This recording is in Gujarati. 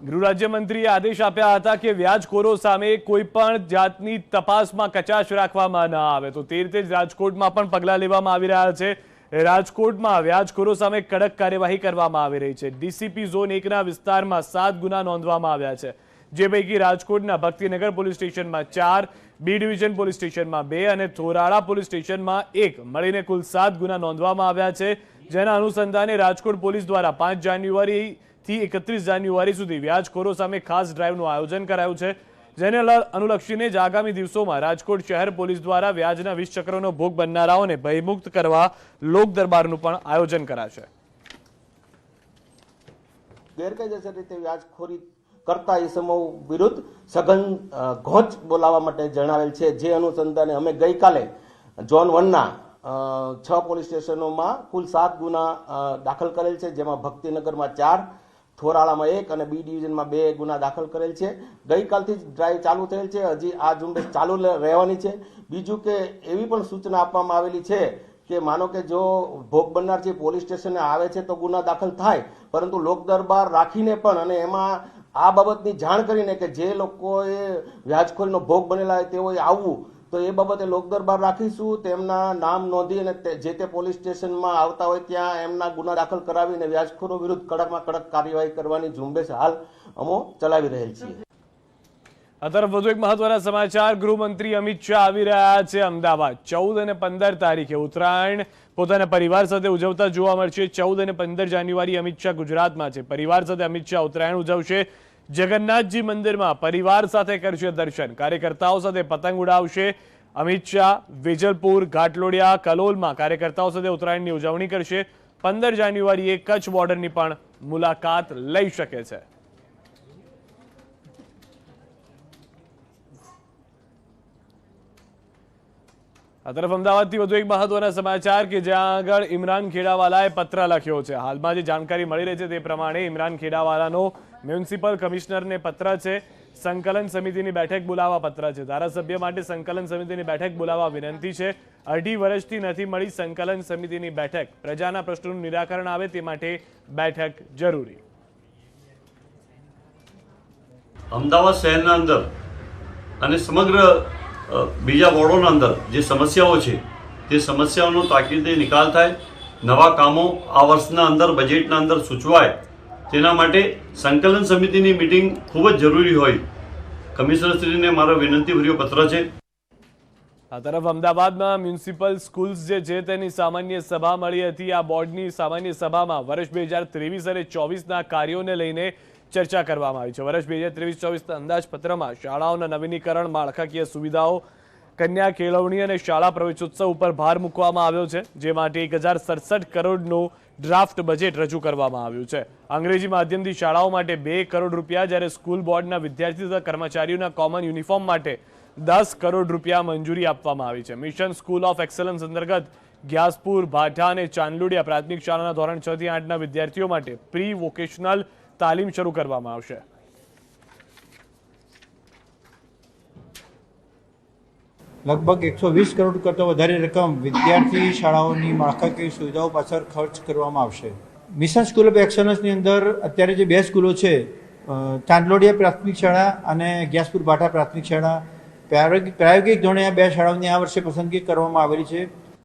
ગૃહ રાજ્યમંત્રીએ આદેશ આપ્યા હતા કે વ્યાજખોરો સામે કોઈ પણ જાતની તપાસમાં કચાશ રાખવામાં ન આવે, તો તે રીતે જ રાજકોટમાં પણ પગલાં લેવામાં આવી રહ્યા છે। રાજકોટમાં વ્યાજખોરો સામે કડક કાર્યવાહી કરવામાં આવી રહી છે। ડીસીપી ઝોન 1ના વિસ્તારમાં 7 ગુના નોંધવામાં આવ્યા છે, જે પૈકી રાજકોટના ભક્તિનગર પોલીસ સ્ટેશનમાં 4, બી ડિવિઝન પોલીસ સ્ટેશનમાં 2 અને થોરાળા પોલીસ સ્ટેશનમાં 1 મળીને કુલ 7 ગુના નોંધવામાં આવ્યા છે। જેના અનુસંધાને રાજકોટ પોલીસ દ્વારા 5 જાન્યુઆરીથી 31 જાન્યુઆરી સુધી વ્યાજખોરો સામે ખાસ ડ્રાઈવનું આયોજન કરાયું છે, જેને અનુલક્ષીને જ આગામી દિવસોમાં રાજકોટ શહેર પોલીસ દ્વારા વ્યાજના 20 ચક્રોનો ભોગ બનનારાઓને ભયમુક્ત કરવા લોક દરબારનું પણ આયોજન કરાશે। ગેરકાયદેસર રીતે વ્યાજખોરી કરતા ઇસમો વિરુદ્ધ સઘન ઘોંચ બોલાવવા માટે જણાવેલ છે, જે અનુસંધાને અમે ગઈકાલે ઝોન 1ના 6 પોલીસ સ્ટેશનોમાં કુલ 7 ગુના દાખલ કરેલ છે, જેમાં ભક્તિનગરમાં 4, થોરાળામાં 1 અને બી ડિવિઝનમાં 2 ગુના દાખલ કરેલ છે। ગઈકાલથી જ ડ્રાઈવ ચાલુ થયેલ છે, હજી આ ઝુંબેશ ચાલુ રહેવાની છે। બીજું કે એવી પણ સૂચના આપવામાં આવેલી છે કે માનો કે જો ભોગ બનનાર જે પોલીસ સ્ટેશને આવે છે તો ગુના દાખલ થાય, પરંતુ લોક દરબાર રાખીને પણ અને એમાં આ બાબતની જાણ કરીને કે જે લોકોએ વ્યાજખોરીનો ભોગ બનેલા હોય તેઓએ આવવું, તો એ બાબતે લોક દરબાર રાખીશું। તેમના નામ નોંધી અને જે તે પોલીસ સ્ટેશનમાં આવતા હોય ત્યાં એમના ગુના દાખલ કરાવીને વ્યાજખોરો વિરુદ્ધ કડકમાં કડક કાર્યવાહી કરવાની ઝુંબેશ હાલ અમે ચલાવી રહેલ છીએ। આ તરફ વધુ એક મહત્વના સમાચાર। ગૃહમંત્રી અમિત શાહ આવી રહ્યા છે અમદાવાદ। 14 અને 15 તારીખે ઉત્તરાયણ પોતાના પરિવાર સાથે ઉજવતા જોવા મળશે। 14 અને 15 જાન્યુઆરી અમિત શાહ ગુજરાતમાં છે। પરિવાર સાથે અમિત શાહ ઉત્તરાયણ ઉજવશે। જગન્નાથજી મંદિરમાં પરિવાર સાથે કરશે દર્શન। કાર્યકર્તાઓ સાથે પતંગ ઉડાવશે। અમિત શાહ વેજલપુર, ઘાટલોડિયા, કલોલમાં કાર્યકર્તાઓ સાથે ઉત્તરાયણની ઉજવણી કરશે। 15 જાન્યુઆરીએ કચ્છ બોર્ડરની પણ મુલાકાત લઈ શકે છે। આ તરફ અમદાવાદથી વધુ એક મહત્વના સમાચાર કે જ્યાં આગળ ઇમરાન ખેડાવાલાએ પત્ર લખ્યો છે। હાલમાં જે જાણકારી મળી રહી છે તે પ્રમાણે ઇમરાન ખેડાવાલાનો મ્યુનિસિપલ કમિશનરને પત્ર છે। સંકલન સમિતિની બેઠક બોલાવવા પત્ર છે। ધારાસભ્ય માટે સંકલન સમિતિની બેઠક બોલાવવા વિનંતી છે। 2.5 વર્ષથી નથી મળી સંકલન સમિતિની બેઠક। પ્રજાના પ્રશ્નોનું નિરાકરણ આવે તે માટે બેઠક જરૂરી। અમદાવાદ શહેરના અંદર અને સમગ્ર બીજા વોર્ડોના અંદર જે સમસ્યાઓ છે તે સમસ્યાઓનો તાકીદે નિકાલ થાય, નવા કામો આ વર્ષના અંદર બજેટના અંદર સૂચવાય, તેના માટે સંકલન સમિતિની મિટિંગ ખૂબ જ જરૂરી હોય, કમિશનરશ્રીને મારો વિનંતીભર્યો પત્ર છે। આ તરફ અમદાવાદમાં મ્યુનિસિપલ સ્કૂલ્સ જે છે તેની સામાન્ય સભા મળી હતી। આ બોર્ડની સામાન્ય સભામાં વર્ષ 2023 અને 24ના કાર્યોને લઈને ચર્ચા કરવામાં આવી છે। વર્ષ 2023-24ના અંદાજપત્રમાં શાળાઓના નવીનીકરણ, માળખાકીય સુવિધાઓ, કન્યા કેળવણી અને શાળા પ્રવેશોત્સવ ઉપર ભાર મૂકવામાં આવ્યો છે, જે માટે 1067 કરોડનું ડ્રાફ્ટ બજેટ રજૂ કરવામાં આવ્યું છે। અંગ્રેજી માધ્યમથી શાળાઓ માટે 2 કરોડ રૂપિયા, જ્યારે સ્કૂલ બોર્ડના વિદ્યાર્થી તથા કર્મચારીઓના કોમન યુનિફોર્મ માટે 10 કરોડ રૂપિયા મંજૂરી આપવામાં આવી છે। મિશન સ્કૂલ ઓફ એક્સલન્સ અંતર્ગત ગ્યાસપુર, ભાઠા અને ચાંદલોડિયા પ્રાથમિક શાળાના ધોરણ 6 થી 8ના વિદ્યાર્થીઓ માટે પ્રી વોકેશનલ તાલીમ શરૂ કરવામાં આવશે। લગભગ 120 કરોડ કરતાં વધારે રકમ વિદ્યાર્થી શાળાઓની માળખાકીય સુવિધાઓ પાછળ ખર્ચ કરવામાં આવશે। મિશન સ્કૂલ ઓફ એક્સલન્સની અંદર અત્યારે જે 2 સ્કૂલો છે, ચાંદલોડિયા પ્રાથમિક શાળા અને ગ્યાસપુર ભાઠા પ્રાથમિક શાળા, પ્રાયોગિક ધોરણે આ 2 શાળાઓની આ વર્ષે પસંદગી કરવામાં આવેલી છે।